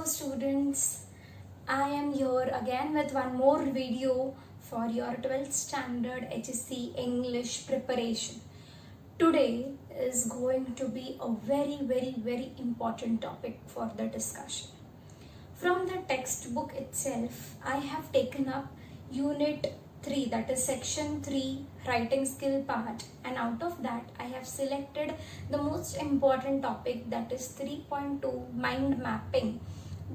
Hello students, I am here again with one more video for your 12th standard HSC English preparation. Today is going to be a very important topic for the discussion. From the textbook itself, I have taken up Unit 3, that is Section 3 writing skill part, and out of that I have selected the most important topic, that is 3.2 mind mapping.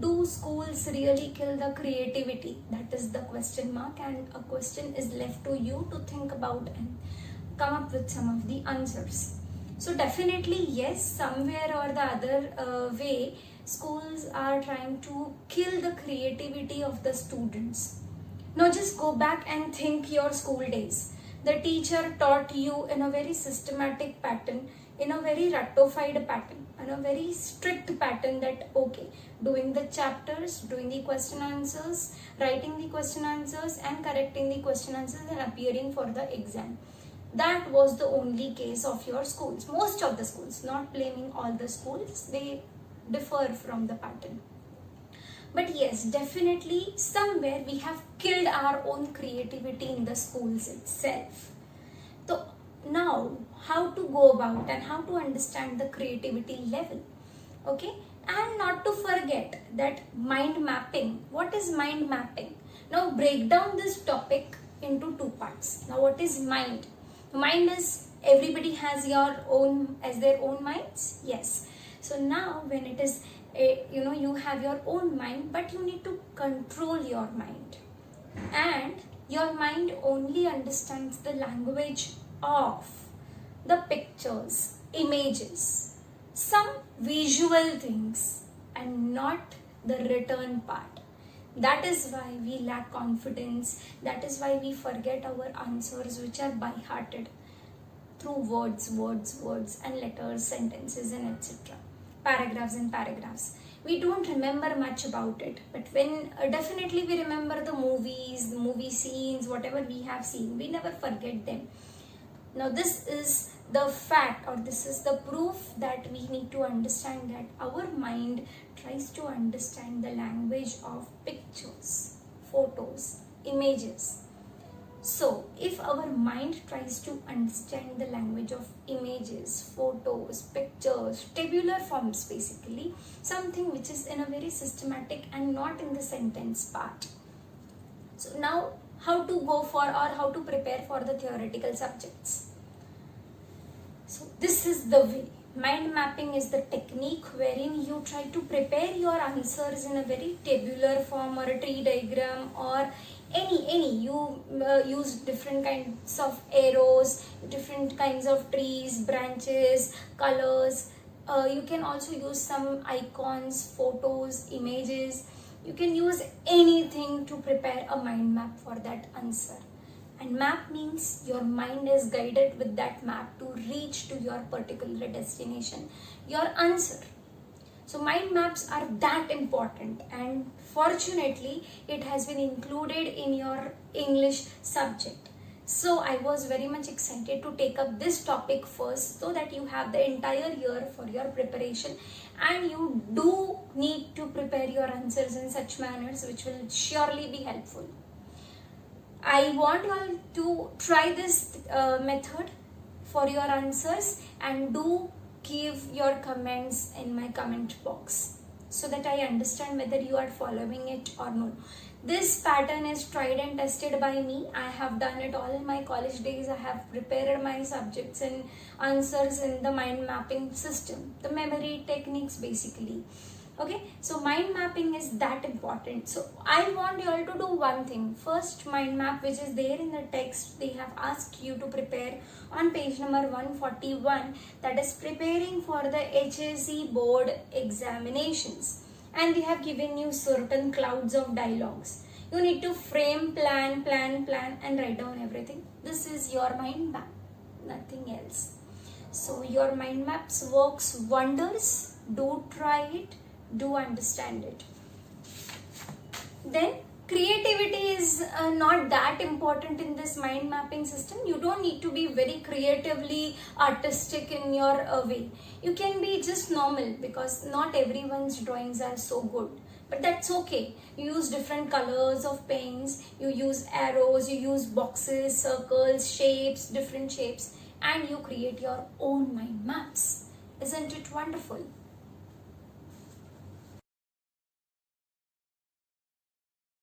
Do schools really kill the creativity? That is the question mark, and a question is left to you to think about and come up with some of the answers. So definitely yes, somewhere or the other way, schools are trying to kill the creativity of the students. Now just go back and think your school days. The teacher taught you in a very systematic pattern, in a very ratified pattern, in a very strict pattern, that okay, doing the chapters, doing the question answers, writing the question answers and correcting the question answers and appearing for the exam. That was the only case of your schools. Most of the schools, not blaming all the schools, they differ from the pattern. But yes, definitely somewhere we have killed our own creativity in the schools itself. So now how to go about and how to understand the creativity level, okay? And not to forget that mind mapping. What is mind mapping? Now break down this topic into two parts. Now what is mind? Mind is, everybody has their own minds. Yes. So now when it is you have your own mind, but you need to control your mind, and your mind only understands the language of the pictures, images, some visual things, and not the written part. That is why we lack confidence. That is why we forget our answers, which are by hearted through words and letters, sentences and etc. Paragraphs and paragraphs. We don't remember much about it, but when definitely we remember the movies, the movie scenes, whatever we have seen, we never forget them. Now this is the fact, or this is the proof that we need to understand that our mind tries to understand the language of pictures, photos, images. So if our mind tries to understand the language of images, photos, pictures, tabular forms, basically something which is in a very systematic and not in the sentence part. So now how to go for, or how to prepare for the theoretical subjects. So this is the way. Mind mapping is the technique wherein you try to prepare your answers in a very tabular form, or a tree diagram, or you use different kinds of arrows, different kinds of trees, branches, colors. You can also use some icons, photos, images. You can use anything to prepare a mind map for that answer. And map means your mind is guided with that map to reach to your particular destination, your answer. So mind maps are that important, and fortunately it has been included in your English subject. So I was very much excited to take up this topic first, so that you have the entire year for your preparation, and you do need to prepare your answers in such manners which will surely be helpful. I want you all to try this method for your answers, and do give your comments in my comment box so that I understand whether you are following it or not. This pattern is tried and tested by me. I have done it all in my college days. I have prepared my subjects and answers in the mind mapping system, the memory techniques basically. Okay, so mind mapping is that important. So I want you all to do one thing. First mind map, which is there in the text, they have asked you to prepare on page number 141, that is preparing for the HSC board examinations. And they have given you certain clouds of dialogues. You need to frame, plan and write down everything. This is your mind map, nothing else. So your mind maps works wonders. Do try it. Do understand it. Then creativity is not that important in this mind mapping system. You don't need to be very creatively artistic in your way. You can be just normal, because not everyone's drawings are so good. but that's okay. You use different colors of paints, you use arrows, you use boxes, circles, shapes, different shapes, and you create your own mind maps. Isn't it wonderful?